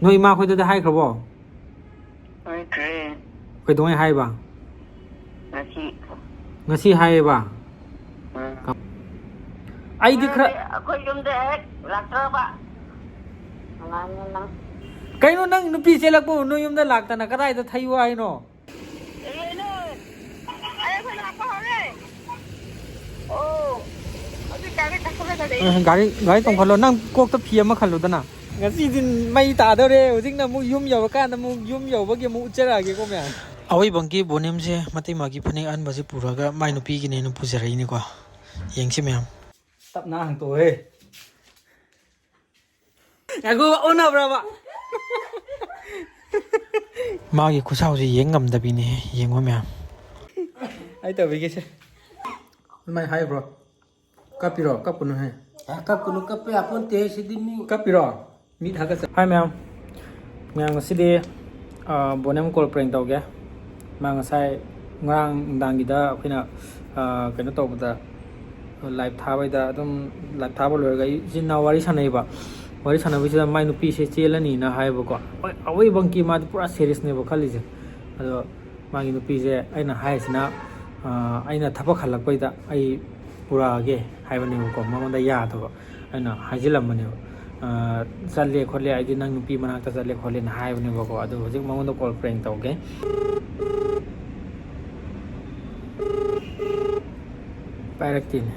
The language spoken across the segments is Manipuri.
ꯅꯣꯏ ꯏꯃꯥ ꯈꯣꯏꯗꯨꯗ ꯍꯥꯏꯈ꯭ꯔꯕꯣ ꯍꯥꯏꯈ꯭ꯔꯦ ꯀꯩꯗꯧꯉꯩ ꯍꯥꯏꯕ ꯉꯁꯤ ꯉꯁꯤ ꯍꯥꯏꯌꯦꯕ ꯑꯩꯗꯤ ꯈꯔ ꯑꯩꯈꯣꯏ ꯌꯨꯝꯗ ꯍꯦꯛ ꯂꯥꯛꯇ꯭ꯔꯕ ꯑꯉꯥꯡꯅ ꯅꯪ ꯀꯩꯅꯣ ꯅꯪ ꯅꯨꯄꯤ ꯆꯦꯜꯂꯛꯄ ꯅꯣꯏ ꯌꯨꯝꯗ ꯂꯥꯛꯇꯅ ꯀꯗꯥꯏꯗ ꯊꯩꯌꯨ ꯍꯥꯏꯅꯣ ꯑꯩꯈꯣꯏ ꯂꯥꯛꯄ ꯍꯧꯔꯦ ꯑꯣ ꯍꯧꯖꯤꯛ ꯒꯥꯔꯤ ꯒꯥꯔꯤ ꯇꯣꯡꯈꯠꯂꯣ ꯅꯪ ꯀꯣꯛꯇ ꯐꯤ ꯑꯃ ꯈꯜꯂꯨꯗꯅ ꯉꯁꯤꯗꯤ ꯃꯩ ꯇꯥꯗꯧꯔꯦ ꯍꯧꯖꯤꯛꯅ ꯑꯃꯨꯛ ꯌꯨꯝ ꯌꯧꯔꯀꯥꯟꯗ ꯑꯃꯨꯛ ꯌꯨꯝ ꯌꯧꯕꯒꯤ ꯑꯃꯨꯛ ꯎꯠꯆꯔꯛꯑꯒꯦꯀꯣ ꯃꯌꯥꯝ ꯑꯋꯣꯏꯕꯪꯒꯤ ꯕꯣꯅꯤꯝꯁꯦ ꯃꯇꯩ ꯃꯥꯒꯤ ꯐꯅꯦꯛ ꯑꯍꯟꯕꯁꯦ ꯄꯨꯔꯒ ꯃꯥꯏ ꯅꯨꯄꯤꯒꯤꯅꯦꯅ ꯄꯨꯖꯔꯛꯏꯅꯤꯀꯣ ꯌꯦꯡꯁꯤ ꯃꯌꯥꯝ ꯇꯞꯅ ꯍꯥꯡꯇꯣꯛꯑꯦ ꯉꯥꯏꯈꯣ ꯑꯣꯟꯅꯕ꯭ꯔꯕ ꯃꯥꯒꯤ ꯈꯨꯠꯁꯥꯎꯁꯦ ꯌꯦꯡ ꯉꯝꯗꯕꯤꯅꯦ ꯌꯦꯡꯉꯣ ꯃꯌꯥꯝ ꯑꯩ ꯇꯧꯕꯤꯒꯦꯁꯦ ꯑꯗꯨꯃꯥꯏꯅ ꯍꯥꯏꯕ꯭ꯔꯣ ꯀꯞꯄꯤꯔꯣ ꯀꯞꯄꯨꯅꯨ ꯍꯦ ꯀꯞꯀꯅꯨ ꯀꯞꯄ ꯌꯥꯄꯣꯟꯇꯦ ꯁꯤꯗꯤ ꯃꯤ ꯀꯞꯄꯤꯔꯣ ꯃꯤꯠ ꯍꯥꯒꯠꯆ ꯍꯥꯏ ꯃꯌꯥꯝ ꯉꯁꯤꯗꯤ ꯕꯣꯅꯦꯝ ꯀꯣꯜ ꯄ꯭ꯔꯦꯡ ꯇꯧꯒꯦ ꯃꯥ ꯉꯁꯥꯏ ꯉꯔꯥꯡ ꯅꯨꯡꯗꯥꯡꯒꯤꯗ ꯑꯩꯈꯣꯏꯅ ꯀꯩꯅꯣ ꯇꯧꯕꯗ ꯂꯥꯏꯚ ꯊꯥꯕꯩꯗ ꯑꯗꯨꯝ ꯂꯥꯏꯚ ꯊꯥꯕ ꯂꯣꯏꯔꯒ ꯑꯩ ꯏꯆꯤꯟ ꯏꯅꯥꯎ ꯋꯥꯔꯤ ꯁꯥꯟꯅꯩꯕ ꯋꯥꯔꯤ ꯁꯥꯟꯅꯕꯁꯤꯗ ꯃꯥꯏ ꯅꯨꯄꯤꯁꯦ ꯆꯦꯜꯂꯅꯤꯅ ꯍꯥꯏꯕꯀꯣ ꯑꯋꯣꯏꯕꯪꯀꯤ ꯃꯥꯗꯤ ꯄꯨꯔꯥ ꯁꯦꯔꯤꯌꯁꯅꯦꯕ ꯈꯜꯂꯤꯁꯦ ꯑꯗꯣ ꯃꯥꯒꯤ ꯅꯨꯄꯤꯁꯦ ꯑꯩꯅ ꯍꯥꯏꯔꯤꯁꯤꯅ ꯑꯩꯅ ꯊꯕꯛ ꯍꯜꯂꯛꯄꯩꯗ ꯑꯩ ꯄꯨꯔꯛꯑꯒꯦ ꯍꯥꯏꯕꯅꯦꯕꯀꯣ ꯃꯉꯣꯟꯗ ꯌꯥꯗꯕ ꯑꯩꯅ ꯍꯥꯏꯖꯤꯜꯂꯝꯕꯅꯦꯕ ꯆꯠꯂꯦ ꯈꯣꯠꯂꯦ ꯑꯩꯗꯤ ꯅꯪ ꯅꯨꯄꯤ ꯃꯅꯥꯛꯇ ꯆꯠꯂꯦ ꯈꯣꯠꯂꯦꯅ ꯍꯥꯏꯕꯅꯦꯕꯀꯣ ꯑꯗꯣ ꯍꯧꯖꯤꯛ ꯃꯉꯣꯟꯗ ꯀꯣꯜ ꯄ꯭ꯔꯦꯡ ꯇꯧꯒꯦ ꯄꯥꯏꯔꯛꯇꯦꯅꯦ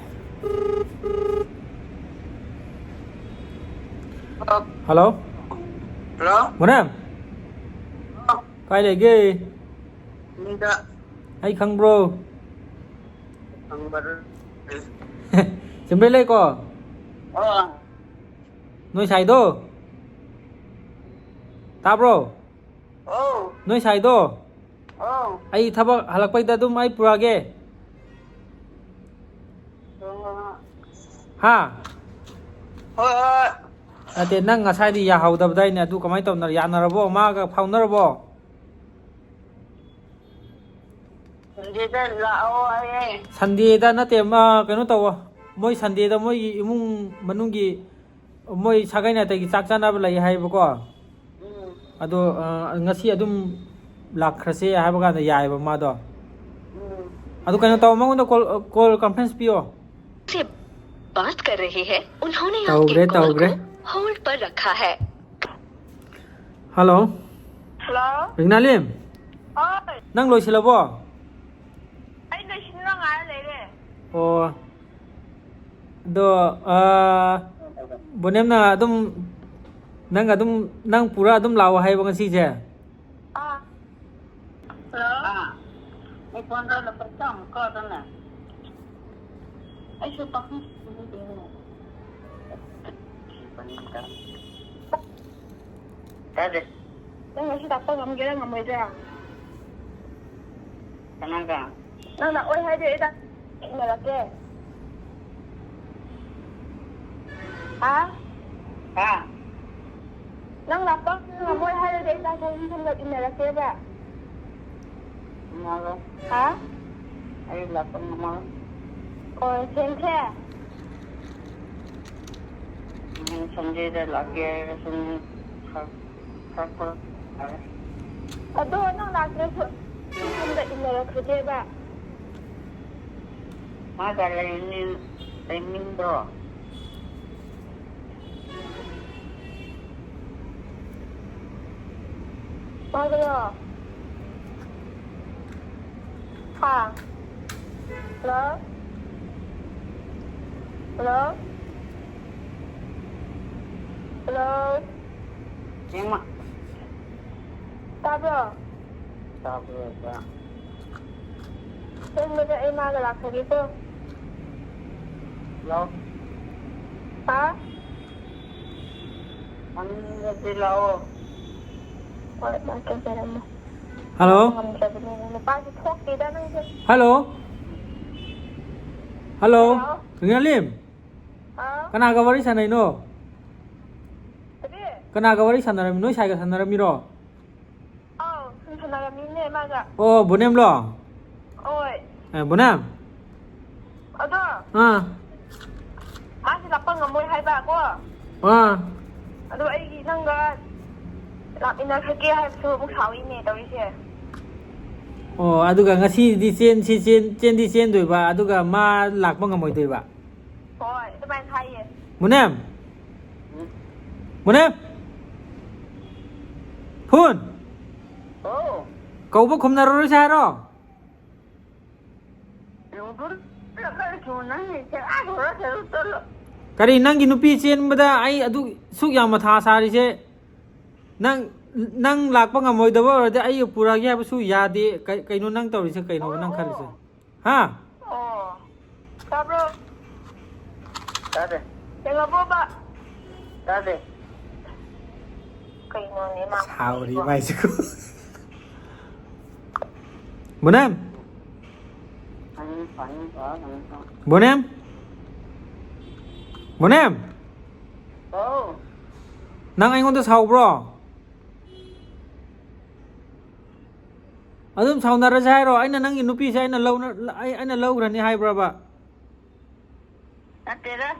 ꯍꯜꯂꯣ ꯍꯜꯂꯣ ꯕꯣꯅꯦꯝ ꯀꯥꯏ ꯂꯩꯒꯦ ꯃꯤꯗ ꯑꯩ ꯈꯪꯕ꯭ꯔꯣ ꯈꯪꯕꯔ ꯆꯨꯝꯕ꯭ꯔꯩ ꯂꯩꯀꯣ ꯅꯣꯏ ꯁꯥꯏꯗꯣ ꯇꯥꯕ꯭ꯔꯣ ꯑꯧ ꯅꯣꯏ ꯁꯥꯏꯗꯣ ꯑꯧ ꯑꯩ ꯊꯕꯛ ꯍꯜꯂꯛꯄꯩꯗ ꯑꯗꯨꯝ ꯑꯩ ꯄꯨꯔꯛꯑꯒꯦ ꯍꯥꯥ ꯍꯣꯏ ꯍꯣꯏ ꯅꯠꯇꯦ ꯅꯪ ꯉꯁꯥꯏꯗꯤ ꯌꯥꯍꯧꯗꯕꯗꯥꯏꯅꯦ ꯑꯗꯨ ꯀꯃꯥꯏꯅ ꯇꯧꯅ ꯌꯥꯅꯔꯕꯣ ꯃꯥꯒ ꯐꯥꯎꯅꯔꯕꯣ ꯁꯟꯗꯦꯗ ꯂꯥꯛꯑꯣ ꯍꯥꯏꯌꯦ ꯁꯟꯗꯦꯗ ꯅꯠꯇꯦ ꯃꯥ ꯀꯩꯅꯣ ꯇꯧꯋꯣ ꯃꯣꯏ ꯁꯟꯗꯦꯗ ꯃꯣꯏꯒꯤ ꯏꯃꯨꯡ ꯃꯅꯨꯡꯒꯤ ꯃꯣꯏ ꯁꯥꯒꯩ ꯅꯥꯇꯩꯒꯤ ꯆꯥꯛ ꯆꯥꯅꯕ ꯂꯩ ꯍꯥꯏꯌꯦꯕꯀꯣ ꯎꯝ ꯑꯗꯣ ꯉꯁꯤ ꯑꯗꯨꯝ ꯂꯥꯛꯈ꯭ꯔꯁꯦ ꯍꯥꯏꯕ ꯀꯥꯟꯗ ꯌꯥꯏꯑꯕ ꯃꯥꯗꯣ ꯎꯝ ꯑꯗꯨ ꯀꯩꯅꯣ ꯇꯧ ꯃꯉꯣꯟꯗ ꯀꯣꯜ ꯀꯟꯐ꯭ꯔꯦꯟꯁ ꯄꯤꯌꯣ बात कर रहे हैं उन्होंने तौग्रे आपके कॉल तौग्रे को होल्ड पर रखा है ꯍꯜꯂꯣ ꯍꯜꯂꯣ ꯔꯤꯡꯅꯥꯂꯤꯝ ꯍꯣꯏ ꯅꯪ ꯂꯣꯏꯁꯤꯜꯂꯕꯣ ꯑꯩ ꯂꯣꯏꯁꯤꯟꯕ ꯉꯥꯏꯔ ꯂꯩꯔꯦ ꯑꯣ ꯑꯗꯣ ꯕꯣꯅꯦꯝꯅ ꯑꯗꯨꯝ ꯅꯪ ꯄꯨꯔ ꯑꯗꯨꯝ ꯂꯥꯛꯑꯣ ꯍꯥꯏꯕ ꯉꯁꯤꯁꯦ ꯍꯜꯂꯣ ꯑꯩ ꯐꯣꯟꯗ ꯂꯨꯄꯥ ꯆꯥꯝꯃ ꯀꯥꯗꯅ ꯑꯩꯁꯨ ꯄꯥꯈꯪ ꯇꯥꯗꯦ ꯅꯪ ꯉꯁꯤ ꯂꯥꯛꯄ ꯉꯝꯒꯦꯔꯥ ꯉꯝꯃꯣꯏꯗ꯭ꯔꯥ ꯀꯅꯥꯒ ꯅꯪ ꯂꯥꯛꯑꯣꯏ ꯍꯥꯏꯗꯤ ꯑꯩ ꯏꯟꯅꯔꯛꯀꯦ ꯍꯥ ꯅꯪ ꯂꯥꯛꯄ ꯉꯝꯃꯣꯏ ꯍꯥꯏꯔꯗꯤ ꯑꯩ ꯆꯥꯛ ꯏꯟꯅꯔꯛꯀꯦꯕ ꯍꯥ ꯑꯩ ꯂꯥꯛꯄ ꯉꯝꯃꯣꯏ ꯑꯣ ꯊꯦꯡꯈ꯭ꯔꯦ ꯁꯟꯗꯦꯗ ꯂꯥꯛꯀꯦ ꯍꯥꯏꯔꯁꯨ ꯑꯗꯣ ꯅꯪ ꯂꯥꯛꯇ꯭ꯔꯁꯨ ꯌꯨꯝꯗ ꯏꯟꯅꯔꯛꯈ꯭ꯔꯒꯦꯕ ꯃꯥꯒ ꯂꯩꯅꯤꯡꯕ꯭ꯔꯣ ꯃꯥꯒꯔꯣ ꯍꯥ ꯍꯜꯂꯣ ꯍꯜꯂꯣ ꯍꯜꯂꯣ ꯌꯦꯡꯃ ꯇꯥꯕ꯭ꯔꯣ ꯇꯥꯕ꯭ꯔꯣ ꯁꯦꯡꯕꯗ ꯑꯩ ꯃꯥꯒ ꯂꯥꯛꯈ꯭ꯔꯒꯦꯀꯣ ꯍꯜꯂꯣ ꯍꯥ ꯃꯅꯤꯡꯗꯗꯤ ꯂꯥꯛꯑꯣ ꯍꯣꯏ ꯂꯥꯛꯀꯦ ꯂꯩꯔꯝꯃꯣ ꯍꯜꯂꯣ ꯉꯝꯗ꯭ꯔꯕꯅꯤꯅ ꯅꯨꯄꯥꯁꯤ ꯊꯣꯛꯇꯦꯗ ꯅꯪꯁꯦ ꯍꯜꯂꯣ ꯍꯜꯂꯣ ꯍꯜꯂꯣ ꯔꯤꯡꯅꯥꯂꯤꯝ ꯑꯥ ꯀꯅꯥꯒ ꯋꯥꯔꯤ ꯁꯥꯟꯅꯩꯅꯣ ꯀꯔꯤ ꯀꯅꯥꯒ ꯋꯥꯔꯤ ꯁꯥꯟꯅꯔꯝꯃꯤ ꯅꯣꯏ ꯁꯥꯏꯒ ꯁꯥꯟꯅꯔꯝꯃꯤꯔꯣ ꯑꯥꯎ ꯁꯨꯝ ꯁꯥꯟꯅꯔꯝꯃꯤꯅꯦ ꯃꯥꯒ ꯑꯣ ꯕꯣꯅꯦꯝꯂꯣ ꯍꯣꯏ ꯕꯣꯅꯦꯝ ꯑꯗꯣ ꯑꯥ ꯃꯥꯁꯤ ꯂꯥꯛꯄ ꯉꯝꯃꯣꯏ ꯍꯥꯏꯕ ꯀꯣ ꯑꯥ ꯑꯗꯣ ꯑꯩꯒꯤ ꯅꯪꯒ ꯂꯥꯛ ꯏꯟꯅꯈ꯭ꯔꯒꯦ ꯍꯥꯏꯕꯁꯨ ꯑꯃꯨꯛ ꯁꯥꯎꯏꯅꯦ ꯇꯧꯔꯤꯁꯦ ꯑꯣ ꯑꯗꯨꯒ ꯉꯁꯤꯗꯤ ꯆꯦꯟꯗꯤ ꯆꯦꯟꯗꯣꯏꯕ ꯑꯗꯨꯒ ꯃꯥ ꯂꯥꯛꯄ ꯉꯝꯃꯣꯏꯗꯣꯏꯕ ꯍꯣꯏ ꯑꯗꯨꯃꯥꯏꯅ ꯍꯥꯏꯌꯦ ꯃꯨꯅꯦꯝ ꯃꯨꯅꯦꯝ ꯐꯨꯟ ꯑꯣ ꯀꯧꯕ ꯈꯨꯝꯅꯔꯔꯣꯏꯁꯦ ꯍꯥꯏꯔꯣ ꯀꯔꯤ ꯅꯪꯒꯤ ꯅꯨꯄꯤ ꯆꯦꯟꯕꯗ ꯑꯩ ꯑꯗꯨ ꯁꯨꯛ ꯌꯥꯝ ꯃꯊꯥ ꯁꯥꯔꯤꯁꯦ ꯅꯪ ꯂꯥꯛꯄ ꯉꯝꯃꯣꯏꯗꯕ ꯑꯣꯏꯔꯗꯤ ꯑꯩ ꯄꯨꯔꯛꯑꯒꯦ ꯍꯥꯏꯕꯁꯨ ꯌꯥꯗꯦ ꯀꯩꯅꯣ ꯅꯪ ꯇꯧꯔꯤꯁꯦ ꯀꯩꯅꯣꯕ ꯅꯪ ꯈꯜꯂꯤꯁꯦ ꯍꯥ ꯑꯣ ꯇꯥꯕ꯭ꯔꯣ ꯇꯥꯗꯦ ꯌꯦꯡꯉꯕꯣꯕ ꯇꯥꯗꯦ ꯀꯩꯅꯣꯅꯦ ꯃꯥ ꯁꯥꯎꯔꯤ ꯃꯥꯏꯁꯤꯀꯣ ꯕꯣꯅꯦꯝ ꯕꯣꯅꯦꯝ ꯕꯣꯅꯦꯝ ꯑꯣ ꯅꯪ ꯑꯩꯉꯣꯟꯗ ꯁꯥꯎꯕ꯭ꯔോ ꯑꯗꯨꯝ ꯁꯥꯎꯅꯔꯁꯦ ꯍꯥꯏꯔꯣ ꯑꯩꯅ ꯅꯪꯒꯤ ꯅꯨꯄꯤꯁꯦ ꯑꯩꯅ ꯂꯧꯈ꯭ꯔꯅꯤ ꯍꯥꯏꯕ꯭ꯔꯕ ꯅꯠꯇꯦꯗ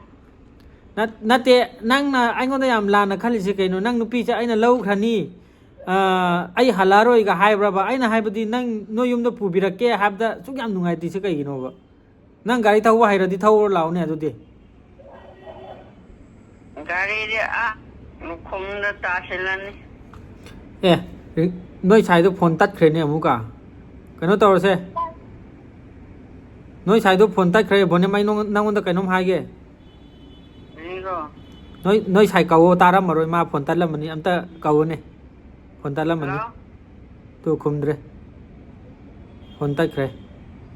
ꯅꯠꯇꯦ ꯅꯪꯅ ꯑꯩꯉꯣꯟꯗ ꯌꯥꯝ ꯂꯥꯟꯅ ꯈꯜꯂꯤꯁꯦ ꯀꯩꯅꯣ ꯅꯪ ꯅꯨꯄꯤꯁꯦ ꯑꯩꯅ ꯂꯧꯈ꯭ꯔꯅꯤ ꯑꯩ ꯍꯜꯂꯛꯑꯔꯣꯏꯒ ꯍꯥꯏꯕ꯭ꯔꯕ ꯑꯩꯅ ꯍꯥꯏꯕꯗꯤ ꯅꯪ ꯅꯣꯏ ꯌꯨꯝꯗ ꯄꯨꯕꯤꯔꯛꯀꯦ ꯍꯥꯏꯕꯗ ꯁꯨꯛ ꯌꯥꯝ ꯅꯨꯡꯉꯥꯏꯇ꯭ꯔꯤꯁꯦ ꯀꯩꯒꯤꯅꯣꯕ ꯅꯪ ꯒꯥꯔꯤ ꯊꯧꯕ ꯍꯩꯔꯗꯤ ꯊꯧꯔ ꯂꯥꯛꯑꯣꯅꯦ ꯑꯗꯨꯗꯤ ꯒꯥꯔꯤꯗꯤ ꯃꯈꯨꯝꯗ ꯇꯥꯁꯤꯜꯂꯅꯤ ꯑꯦ ꯅꯣꯏ ꯁꯥꯏꯗꯣ ꯐꯣꯟ ꯇꯠꯈ꯭ꯔꯦꯅꯦ ꯑꯃꯨꯛꯀ ꯀꯩꯅꯣ ꯇꯧꯔꯁꯦ ꯅꯣꯏ ꯁꯥꯏꯗꯣ ꯐꯣꯟ ꯇꯠꯈ꯭ꯔꯦ ꯕꯣꯅꯦꯝ ꯑꯩ ꯅꯪꯉꯣꯟꯗ ꯀꯩꯅꯣꯝ ꯍꯥꯏꯒꯦ ꯅꯣꯏ ꯁꯥꯏ ꯀꯧꯋꯣ ꯇꯥꯔꯝꯃꯔꯣꯏ ꯃꯥ ꯐꯣꯟ ꯇꯠꯂꯝꯃꯅꯤ ꯑꯝꯇ ꯀꯧꯋꯣꯅꯦ ꯐꯣꯟ ꯇꯠꯂꯝꯃꯅꯤ ꯇꯨ ꯈꯨꯝꯗ꯭ꯔꯦ ꯐꯣꯟ ꯇꯠꯈ꯭ꯔꯦ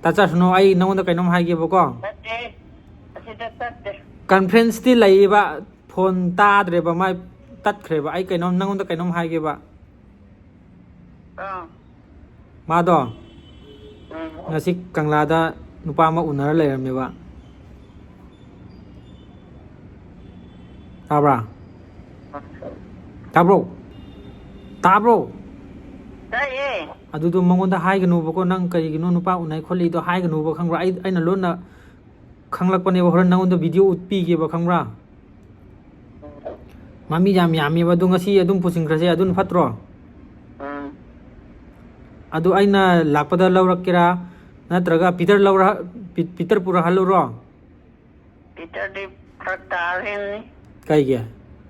ꯇꯠꯆꯔꯁꯅꯨ ꯑꯩ ꯅꯪꯉꯣꯟꯗ ꯀꯩꯅꯣꯝ ꯍꯥꯏꯒꯦꯕꯀꯣ ꯀꯟꯐ꯭ꯔꯦꯟꯁꯇꯤ ꯂꯩꯌꯦꯕ ꯐꯣꯟ ꯇꯥꯗ꯭ꯔꯦꯕ ꯃꯥꯏ ꯇꯠꯈ꯭ꯔꯦꯕ ꯑꯩ ꯀꯩꯅꯣꯝ ꯅꯪꯉꯣꯟꯗ ꯀꯩꯅꯣꯝ ꯍꯥꯏꯒꯦꯕ ꯃꯥꯗꯣ ꯉꯁꯤ ꯀꯪꯂꯥꯗ ꯅꯨꯄꯥ ꯑꯃ ꯎꯅꯔ ꯂꯩꯔꯝꯃꯦꯕ ꯇꯥꯕ꯭ꯔꯥ ꯇꯥꯕ꯭ꯔꯣ ꯇꯥꯏꯌꯦ ꯑꯗꯨꯗꯣ ꯃꯉꯣꯟꯗ ꯍꯥꯏꯒꯅꯨꯕꯀꯣ ꯅꯪ ꯀꯔꯤꯒꯤꯅꯣ ꯅꯨꯄꯥ ꯎꯅꯩ ꯈꯣꯠꯂꯤꯗꯣ ꯍꯥꯏꯒꯅꯨꯕ ꯈꯪꯕ꯭ꯔꯥ ꯑꯩꯅ ꯂꯣꯟꯅ ꯈꯪꯂꯛꯄꯅꯦꯕ ꯍꯣꯔꯦꯟ ꯅꯪꯉꯣꯟꯗ ꯚꯤꯗꯤꯑꯣ ꯎꯠꯄꯤꯒꯦꯕ ꯈꯪꯕ꯭ꯔꯥ ꯃꯃꯤ ꯌꯥꯝ ꯌꯥꯝꯃꯦꯕ ꯑꯗꯣ ꯉꯁꯤ ꯑꯗꯨꯝ ꯄꯨꯁꯤꯟꯈ꯭ꯔꯁꯦ ꯑꯗꯨꯅ ꯐꯠꯇ꯭ꯔꯣ ꯑꯗꯨ ꯑꯩꯅ ꯂꯥꯛꯄꯗ ꯂꯧꯔꯛꯀꯦꯔꯥ ꯅꯠꯇ꯭ꯔꯒ ꯄꯤꯇꯔ ꯄꯨꯔꯛꯍꯜꯂꯨꯔꯣ ꯄꯤꯇꯔꯗꯤ ꯐꯔꯛ ꯇꯥꯔꯦꯅꯤ ꯀꯩꯒꯤ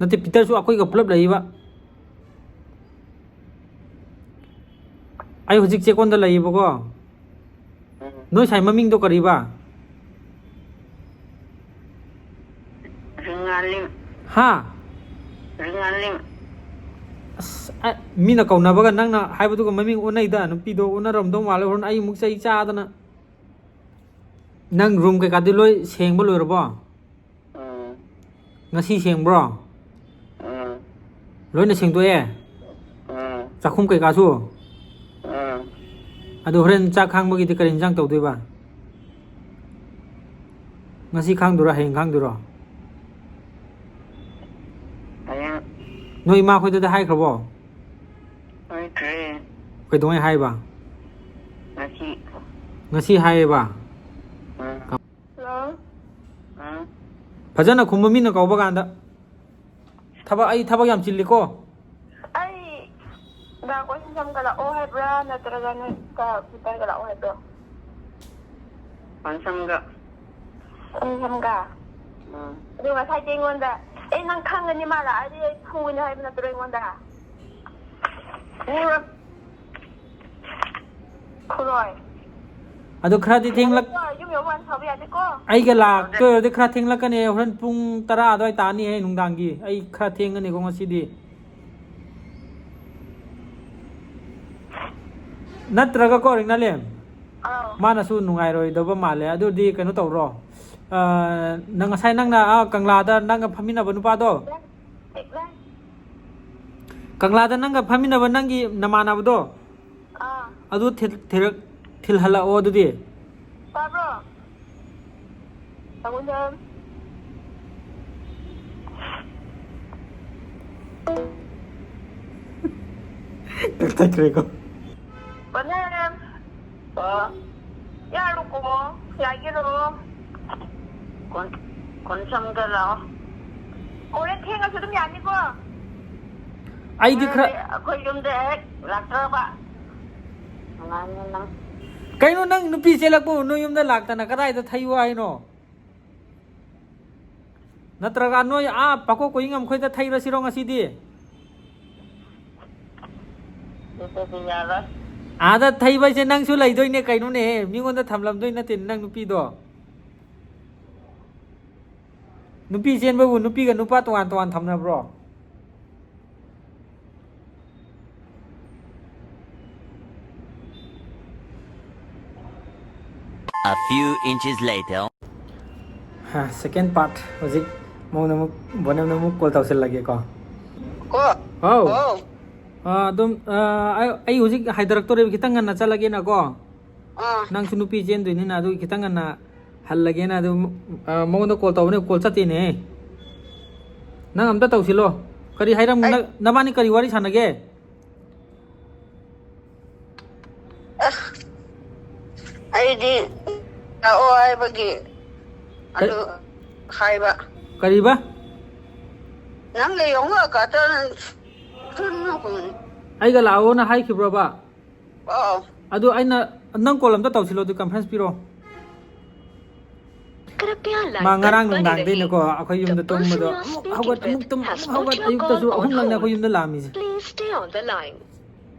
ꯅꯠꯇꯦ ꯄꯤꯇꯔꯁꯨ ꯑꯩꯈꯣꯏꯒ ꯄꯨꯂꯞ ꯂꯩꯕ ꯑꯩ ꯍꯧꯖꯤꯛ ꯆꯦꯛꯀꯣꯟꯗ ꯂꯩꯌꯦꯕꯀꯣ ꯅꯣꯏ ꯁꯥꯏ ꯃꯃꯤꯡꯗꯣ ꯀꯔꯤꯕ ꯍꯥ ꯑꯁ ꯃꯤꯅ ꯀꯧꯅꯕꯒ ꯅꯪꯅ ꯍꯥꯏꯕꯗꯨꯒ ꯃꯃꯤꯡ ꯑꯣꯟꯅꯩꯗ ꯅꯨꯄꯤꯗꯣ ꯑꯣꯟꯅꯔꯝꯗꯧ ꯃꯥꯜꯂꯦ ꯍꯣꯔꯦꯟ ꯑꯩ ꯑꯃꯨꯛ ꯆꯩ ꯆꯥꯗꯅ ꯅꯪ ꯔꯨꯝ ꯀꯩꯀꯥꯗꯤ ꯂꯣꯏ ꯁꯦꯡꯕ ꯂꯣꯏꯔꯕꯣ ꯉꯁꯤ ꯁꯦꯡꯕ꯭ꯔో ꯂꯣꯏꯅ ꯁꯦꯡꯗꯣꯛꯑꯦ ꯆꯥꯛꯈꯨꯝ ꯀꯩꯀꯥꯁꯨ ꯑꯗꯨ ꯍꯣꯔꯦꯟ ꯆꯥꯛ ꯈꯥꯡꯕꯒꯤꯗꯤ ꯀꯔꯤ ꯏꯟꯖꯥꯡ ꯇꯧꯗꯣꯏꯕ ꯉꯁꯤ ꯈꯥꯡꯗꯣꯏꯔꯣ ꯍꯌꯦꯡ ꯈꯥꯡꯗꯣꯏꯔꯣ ꯅꯣꯏ ꯏꯃꯥ ꯈꯣꯏꯗꯗꯤ ꯍꯥꯏꯈ꯭ꯔꯕꯣ ꯀꯩꯗꯧꯉꯩ ꯍꯥꯏꯕ ꯉꯁꯤ ꯍꯥꯏꯌꯦꯕ ꯐꯖꯅ ꯈꯨꯝꯕ ꯃꯤꯅ ꯀꯧꯕ ꯀꯥꯟꯗ ꯑꯩ ꯊꯕꯛ ꯌꯥꯝ ꯆꯤꯜꯂꯤꯀꯣ ꯑꯩ ꯀꯣꯟꯁꯝꯒ ꯂꯥꯛꯑꯣ ꯍꯥꯏꯕ꯭ꯔꯥ ꯅꯠꯇ꯭ꯔꯒ ꯅꯣꯏꯒ ꯄꯤꯇꯔꯒ ꯂꯥꯛꯑꯣ ꯍꯥꯏꯕ꯭ꯔꯣ ꯀꯣꯟꯁꯝꯒ ꯑꯗꯨ ꯉꯁꯥꯏꯗꯤ ꯑꯩꯉꯣꯟꯗ ꯅꯪ ꯈꯪꯒꯅꯤ ꯃꯥ ꯂꯥꯛꯑꯗꯤ ꯑꯩ ꯐꯨꯒꯅꯤ ꯍꯥꯏꯕ ꯅꯠꯇ꯭ꯔꯣ ꯑꯩꯉꯣꯟꯗ ꯈꯨꯔꯣꯏ ꯑꯗꯨ ꯈꯔꯗꯤ ꯌꯨꯝ ꯌꯧꯕ ꯁꯥꯎꯕ ꯌꯥꯗꯦꯀꯣ ꯑꯩꯒ ꯂꯥꯛꯇꯣꯏ ꯑꯣꯏꯔꯗꯤ ꯈꯔ ꯊꯦꯡꯂꯛꯀꯅꯤ ꯍꯣꯔꯦꯟ ꯄꯨꯡ 10 ꯑꯗꯨꯋꯥꯏ ꯇꯥꯅꯤꯍꯦ ꯅꯨꯡꯗꯥꯡꯒꯤ ꯑꯩ ꯈꯔ ꯊꯦꯡꯒꯅꯤꯀꯣ ꯉꯁꯤꯗꯤ ꯅꯠꯇ꯭ꯔꯒ ꯀꯣ ꯔꯤꯡꯅꯥꯂꯦꯝ ꯃꯥꯅꯁꯨ ꯅꯨꯡꯉꯥꯏꯔꯣꯏꯗꯕ ꯃꯥꯜꯂꯦ ꯑꯗꯨꯗꯤ ꯀꯩꯅꯣ ꯇꯧꯔꯣ ꯉꯁꯥꯏ ꯅꯪꯅ ꯀꯪꯂꯥꯗ ꯅꯪꯒ ꯐꯝꯃꯤꯟꯅꯕ ꯅꯨꯄꯥꯗꯣ ꯀꯪꯂꯥꯗ ꯅꯪꯒ ꯐꯝꯃꯤꯟꯅꯕ ꯅꯪꯒꯤ ꯅꯃꯥꯟꯅꯕꯗꯣ ꯑꯗꯨ ꯊꯤꯜꯍꯜꯂꯛꯑꯣ ꯑꯗꯨꯗꯤ ꯇꯥꯕ꯭ꯔꯣ ꯀꯛꯊꯠꯈ꯭ꯔꯦꯀꯣ ꯕꯣꯅꯦꯝ ꯌꯥꯔꯣꯀꯣ ꯌꯥꯒꯦꯔꯣ ꯀꯣꯟꯁꯝꯒ ꯂꯥꯛꯑꯣ ꯍꯣꯔꯦꯟ ꯊꯦꯡꯉꯁꯨ ꯑꯗꯨꯝ ꯌꯥꯅꯤꯀꯣ ꯑꯩꯗꯤ ꯈꯔ ꯑꯩꯈꯣꯏ ꯌꯨꯝꯗ ꯍꯦꯛ ꯂꯥꯛꯇ꯭ꯔꯕ ꯑꯉꯥꯡꯅ ꯅꯪ ꯀꯩꯅꯣ ꯅꯪ ꯅꯨꯄꯤ ꯆꯦꯜꯂꯛꯄ ꯅꯣꯏ ꯌꯨꯝꯗ ꯂꯥꯛꯇꯅ ꯀꯗꯥꯏꯗ ꯊꯩꯌꯨ ꯍꯥꯏꯅꯣ ꯅꯠꯇ꯭ꯔꯒ ꯅꯣꯏ ꯄꯥꯀꯣꯛ ꯀꯣꯌꯤꯡ ꯑꯃꯈꯣꯏꯗ ꯊꯩꯔꯁꯤꯔꯣ ꯉꯁꯤꯗꯤ ꯑꯗꯨꯗꯤ ꯌꯥꯔꯣꯏ ꯑꯥꯗ ꯊꯩꯕ ꯍꯥꯏꯁꯦ ꯅꯪꯁꯨ ꯂꯩꯗꯣꯏꯅꯦ ꯀꯩꯅꯣꯅꯦ ꯃꯤꯉꯣꯟꯗ ꯊꯝꯂꯝꯗꯣꯏ ꯅꯠꯇꯦ ꯅꯪ ꯅꯨꯄꯤꯗꯣ ꯅꯨꯄꯤ ꯆꯦꯟꯕꯕꯨ ꯅꯨꯄꯤꯒ ꯅꯨꯄꯥ ꯇꯣꯉꯥꯟ ꯇꯣꯉꯥꯟ ꯊꯝꯅꯕ꯭ꯔꯣ A few inches later. Second part ꯍꯧꯖꯤꯛ ꯃꯉꯣꯟꯗ ꯑꯃꯨꯛ ꯕꯣꯅꯦꯝꯗ ꯑꯃꯨꯛ ꯀꯣꯜ ꯇꯧꯁꯤꯜꯂꯒꯦꯀꯣ ꯀꯣ ꯍꯥꯎ ꯑꯧ ꯑꯗꯨꯝ ꯑꯩ ꯍꯧꯖꯤꯛ ꯍꯥꯏꯊꯔꯛꯇꯣꯔꯦꯕ ꯈꯤꯇꯪ ꯉꯟꯅ ꯆꯠꯂꯒꯦꯅꯀꯣ ꯑꯥ ꯅꯪꯁꯨ ꯅꯨꯄꯤ ꯆꯦꯟꯗꯣꯏꯅꯤꯅ ꯑꯗꯨꯒꯤ ꯈꯤꯇꯪ ꯉꯟꯅ ꯍꯜꯂꯒꯦꯅ ꯑꯗꯨ ꯃꯉꯣꯟꯗ ꯀꯣꯜ ꯇꯧꯕꯅꯦ ꯀꯣꯜ ꯆꯠꯇꯦꯅꯦ ꯅꯪ ꯑꯝꯇ ꯇꯧꯁꯤꯜꯂꯣ ꯀꯔꯤ ꯍꯥꯏꯔꯝ ꯅꯕꯥꯅꯤ ꯀꯔꯤ ꯋꯥꯔꯤ ꯁꯥꯟꯅꯒꯦ ꯑꯩꯗꯤ ꯂꯥꯛꯑꯣ ꯍꯥꯏꯕꯒꯤ ꯑꯗꯨ ꯍꯥꯏꯕ ꯀꯔꯤꯕ ꯅꯪ ꯌꯧꯅ ꯀꯥꯇ ꯑꯩꯒ ꯂꯥꯛꯑꯣꯅ ꯍꯥꯏꯈꯤꯕ꯭ꯔꯣꯕ ꯑꯧ ꯑꯗꯨ ꯑꯩꯅ ꯅꯪ ꯀꯣꯜ ꯑꯝꯇ ꯇꯧꯁꯤꯜꯂꯣ ꯑꯗꯨ ꯀꯟꯐꯔꯦꯟꯁ ꯄꯤꯔꯣ कृपया ꯃꯥ लाइन पर ꯉꯔꯥꯡ बने रहिए ꯅꯨꯡꯗꯥꯡꯗꯩꯅꯀꯣ ꯑꯩꯈꯣꯏ The ꯌꯨꯝꯗ person ꯇꯨꯝꯕꯗꯣ you are ꯑꯃꯨꯛ speaking ꯍꯧꯒꯠ with ꯑꯃꯨꯛ ꯇꯨꯝ has ꯑꯃꯨꯛ put ꯍꯧꯒꯠ your call ꯑꯌꯨꯛꯇꯁꯨ on ꯑꯍꯨꯝꯂꯛꯅꯦ ꯑꯩꯈꯣई hold. ꯌꯨꯝꯗ ꯂꯥꯛꯑꯝꯃꯤꯁꯦ Please stay on the line.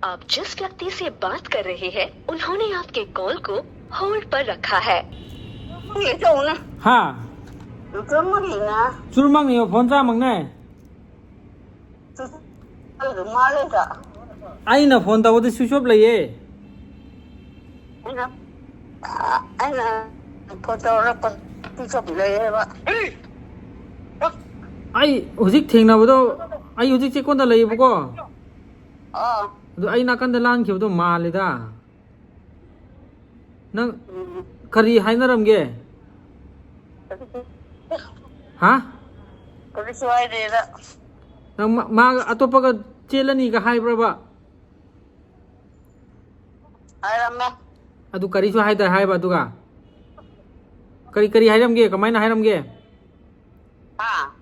आप जिस व्यक्ति से बात कर रहे हैं उन्होंने आपके कॉल को होल्ड पर रखा है ꯍꯥ ꯆꯨꯝꯃꯒꯤꯅ ꯆꯨꯔꯃꯛꯅꯦꯕ ꯐꯣꯟ ꯆꯥꯃꯛꯅꯦ ꯃꯥꯜꯂꯦꯗ ꯑꯩꯅ ꯐꯣꯟ ꯇꯧꯕꯗꯤ ꯁ꯭ꯋꯤꯆ ꯑꯣꯐ ꯂꯩꯌꯦ ꯑꯩꯅ ꯐꯣꯇꯣ ꯄꯤꯁꯞ ꯂꯩꯌꯦꯕ ꯑꯩ ꯍꯧꯖꯤꯛ ꯊꯦꯡꯅꯕꯗꯣ ꯑꯩ ꯍꯧꯖꯤꯛ ꯆꯦꯛꯀꯣꯟꯗ ꯂꯩꯌꯦꯕꯀꯣ ꯑꯥ ꯑꯗꯨ ꯑꯩ ꯅꯥꯀꯟꯗ ꯂꯥꯟꯈꯤꯕꯗꯣ ꯃꯥꯜꯂꯦꯗ ꯅꯪ ꯀꯔꯤ ꯍꯥꯏꯅꯔꯝꯒꯦ ꯍꯥ ꯀꯔꯤꯁꯨ ꯍꯥꯏꯗꯦꯗ ꯅꯪ ꯃꯥꯒ ꯑꯇꯣꯞꯄꯒ ꯆꯦꯜꯂꯅꯤꯒ ꯍꯥꯏꯕ꯭ꯔꯕ ꯍꯥꯏꯔꯝꯃꯦ ꯑꯗꯨ ꯀꯔꯤꯁꯨ ꯍꯥꯏꯗꯦ ꯍꯥꯏꯕ ꯑꯗꯨꯒ ꯀꯔꯤ ꯀꯔꯤ ꯍꯥꯏꯔꯝꯒꯦ ꯀꯃꯥꯏꯅ ꯍꯥꯏꯔꯝꯒꯦ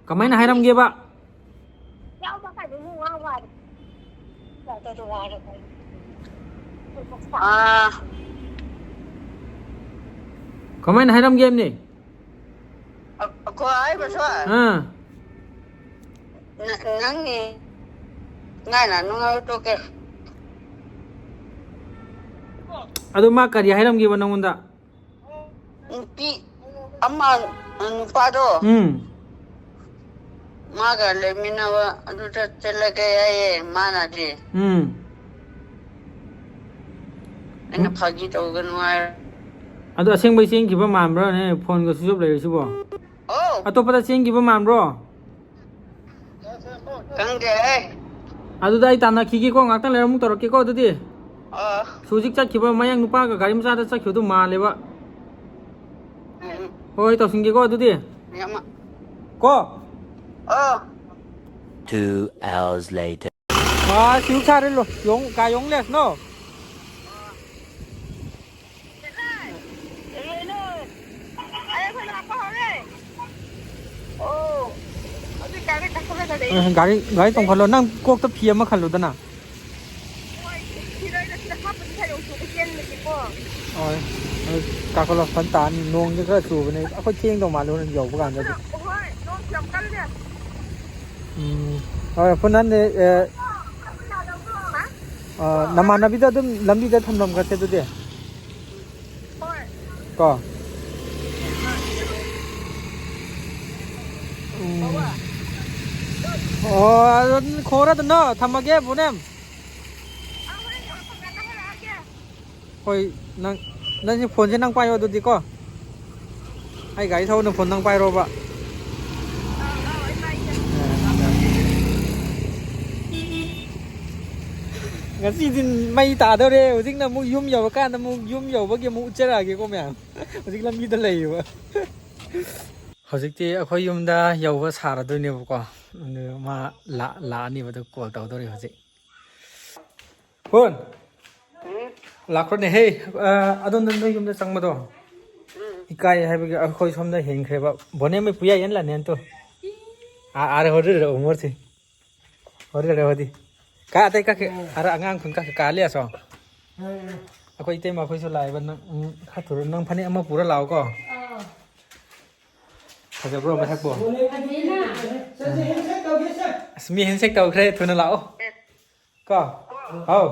ꯀꯃꯥꯏꯅ ꯍꯥꯏꯔꯝꯒꯦꯕ ꯀꯃꯥꯏꯅ ꯍꯥꯏꯔꯝꯒꯦꯕꯅꯤ ꯑꯩꯈꯣꯏ ꯍꯥꯏꯕꯁꯨ ꯅꯪꯒꯤ ꯉꯥꯏꯅ ꯅꯨꯡꯉꯥꯏꯇꯣꯛꯀꯦ ꯑꯗꯨ ꯃꯥ ꯀꯔꯤ ꯍꯥꯏꯔꯝꯒꯦꯕ ꯅꯪꯉꯣꯟꯗ ꯅꯨꯄꯤ ꯑꯃ ꯅꯨꯄꯥꯗꯣ ꯃꯥꯒ ꯂꯩꯃꯤꯟꯅꯕ ꯑꯗꯨꯗ ꯆꯠꯂꯒꯦ ꯍꯥꯏꯌꯦ ꯃꯥꯅꯗꯤ ꯑꯩꯅ ꯐꯥꯒꯤ ꯇꯧꯒꯅꯨ ꯍꯥꯏꯔ ꯑꯗꯨ ꯑꯁꯦꯡꯕꯩ ꯆꯦꯟꯈꯤꯕ ꯃꯥꯟꯕ꯭ꯔꯥꯅꯦ ꯐꯣꯟꯒ ꯁ꯭ꯋꯤꯆ ꯑꯣꯐ ꯂꯩꯔꯤꯁꯤꯕꯣ ꯑꯣ ꯑꯇꯣꯞꯄꯗ ꯆꯦꯟꯈꯤꯕ ꯃꯥꯟꯕ꯭ꯔꯣ ꯈꯪꯗꯦ ꯑꯗꯨꯗ ꯑꯩ ꯇꯥꯟꯅꯈꯤꯒꯦꯀꯣ ꯉꯥꯛꯇꯪ ꯂꯩꯔ ꯑꯃꯨꯛ ꯇꯧꯔꯛꯀꯦꯀꯣ ꯑꯗꯨꯗꯤ ꯍꯧꯖꯤꯛ ꯆꯠꯈꯤꯕ ꯃꯌꯥꯡ ꯅꯨꯄꯥꯒ ꯒꯥꯔꯤ ꯃꯆꯥꯗ ꯆꯠꯈꯤꯕꯗꯨ ꯃꯥꯜꯂꯦꯕ ꯍꯣꯏ ꯇꯧꯁꯤꯟꯒꯦꯀꯣ ꯑꯗꯨꯗꯤ ꯀꯣ 2 hours later. xíu xa đến rồi giống cả giống lẹt nó gái tổng phần là năng quốc tập phía mà khẩn luôn đó rồi cả con là phân tán nuông cho cái chủ này có chiên đồng mà luôn dầu có cảm giác rồi phầnนั้นเนี่ยน้ำมันนะพี่จะต้องลำพี่จะทำลำกันเสร็จตัวเดียวก็โอ้โคราชเนาะทำมาแก้ปุ่นเอ็มโอ้ยนั่นฝนจะนั่งไปว่าดูดิก็ไอ้ไก่เท่านั้นฝนนั่งไปรอบะngasi din may ta đâu đây, chính là mua yum dầu cái là mua yum dầu với cái mua chết à cái con mèo, chính là mi đó lầy vậy. Hồi thì tôi yum đã dầu với xả rồi nhiều quá, mà lạ nhiều tôi cột đầu tôi hồi Phun, lạc rồi này hey, adon tôi yum đã sang mà đâu, cái hay bây giờ tôi xong đã hiện khai bảo, bọn em mới bùi ăn là nên tôi, rồi hồi rồi umur thì, hồi rồi đi. กะแต่ก็คืออะไรงานคุณก็คือกาเลียสองaku ite ma phoi so lai ban kha thur nang phani ama pura law ko kha ja bro ba thak bo asmi hen sek taw kre thuna law ko au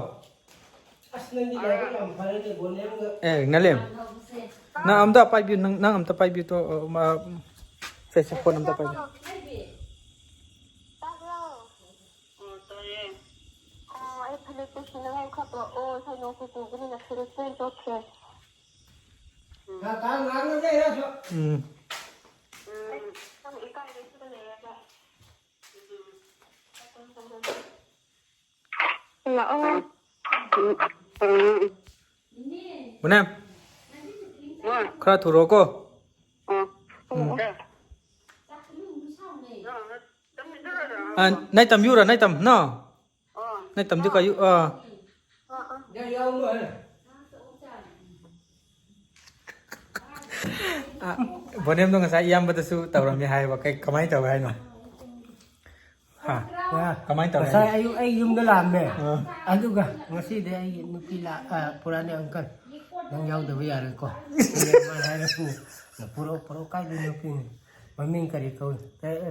nalem na am da pai bi nang am ta pai bi to ma face phone am ta pai bi Ai Felipe não é capaz ou sai não se tem que na seleção do que ถ้าการงานก็ได้แล้ว ต้องอีกการเลยที่เลยอ่ะละอ๋อ Bunam kha thuro ko nai tam yu ra nai tam no nai tam ju ka yu Đây ông rồi. Bonem dong sa iyam ba su tawram mi hai ba kai kamai taw hai no ha kamai taw Saya ay yung dalam eh. Ano ka? Masih dia ay nupila pura ni angkan. Nang yaw da bayar ko. Mahal ko. Na puro kay din yung maming kari ko.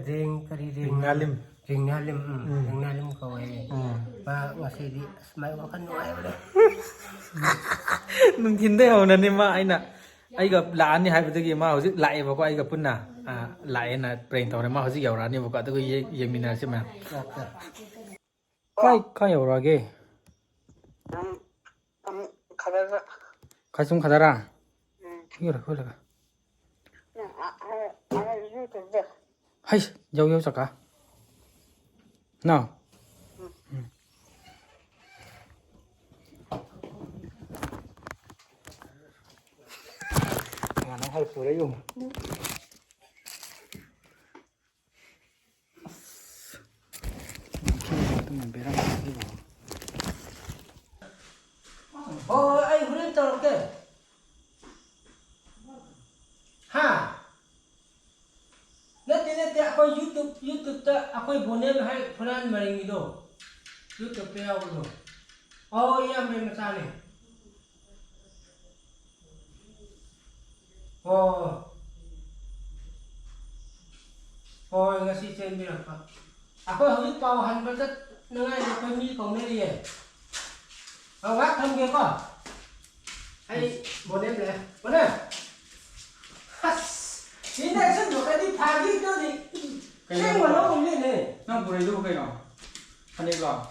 Ring kari ring ngalim ring nalim ko ay. Pa masih di may ko kan ay wala. nung thin de ho na ni ma ai na ai ga la ni hai ba gi ma ho ji lai ba ko ai ga pun na lai na preng taw ma ho ji yaw ra ni ba ko ta ko ye mi na si ma kai yaw ra ge kai sum khadara yu ra ho la hai yaw yaw saka no nó hơi phù đấy dùng Ay huling tawag ke. Ha. Nati ako YouTube ta ako bonem hay fulan maring do. YouTube pe ako do. Oh iya may masali. Nga si Chen bilang pa. Ako huling pawahan ba tat nangay na pamilya ko na riyan. Ang wak tham kia ko. Ay bonem le. Bonem. Has. Ini saya dulu tadi pagi tu ni. Saya malu ni ni. nó bùi du cái nào anh đi vào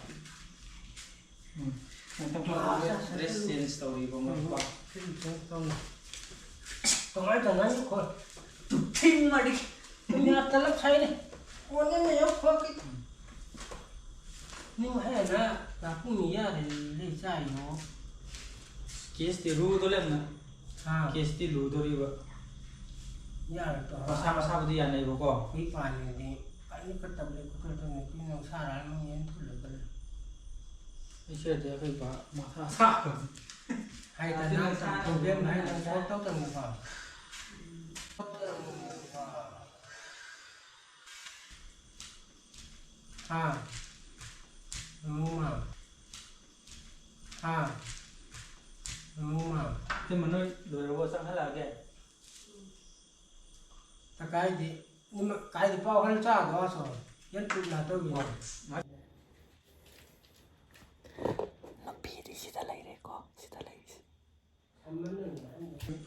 trong trong dressing story của mình qua Kung ay tangan ko. Ting ma di. Ni atalak sai ni. Wala na yung pocket. Ni mo hay na. Tapu ni ya le sai no. case thì ru tôi lên nè Ha. case thì ru tôi đi vào Ya to. masa masa budi anh này có Ni pa ni. Ay ni katabli ko to ni pinang sara mo yan tulo ka. cái chuyện đấy phải bảo masa sa Hay ta na sa problem hay ta photo ta mo pa. Ha. Muma. Ha. Muma. thì mà nơi đổi robot sang hay là cái Ta cái gì nhưng mà cái gì bao hơn cha đó rồi nhất định là tôi bị nó bị đi xí ta lấy đấy có xí ta lấy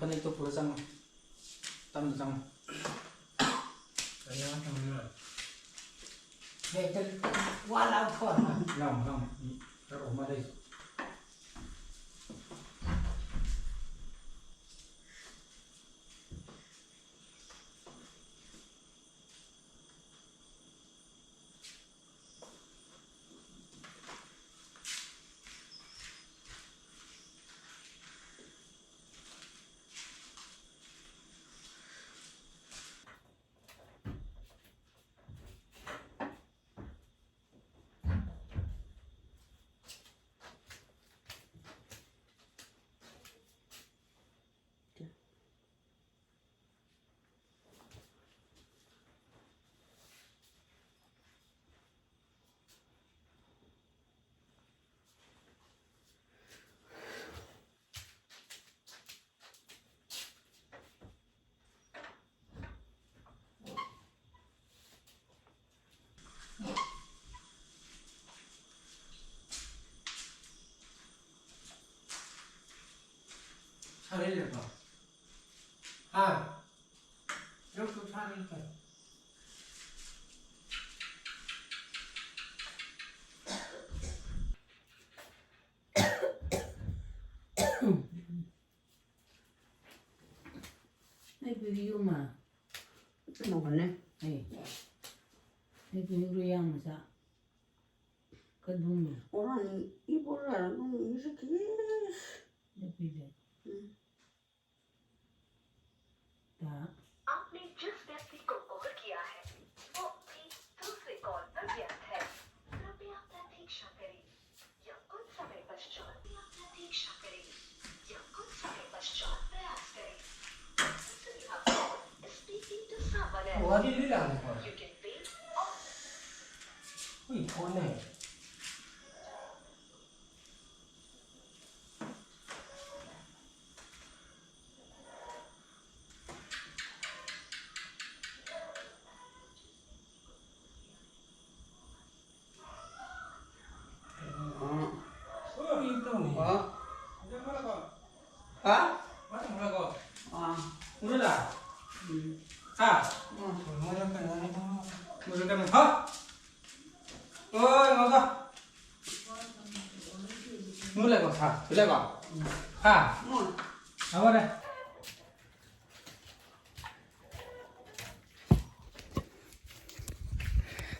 phần này tôi vừa sang tâm sang cái đó thằng nào để cho qua lao thôi lòng cái ổ mà đây 차례를 봐. 아, 이렇게 차례를 봐. Ai video mà Cái màu hình này. ai video yang mà sao cái đúng mà Ủa là ý bố là nó như thế kia. cái video đó आपने जिस व्यक्ति को कॉल किया है वो अभी दूसरे कॉल पर व्यस्त है कृपया प्रतीक्षा करें या कुछ समय पश्चात प्रतीक्षा करें या कुछ समय पश्चात प्रयास करें speaking to someone else 어디를 안 해? You can wait 이 돈에. 소리 있더니. hả 맞아 뭐라고? udah ah 뭐라 그러나? udah kan hả ơi ngồi coi ngồi lại coi hả lại coi hả ngồi đây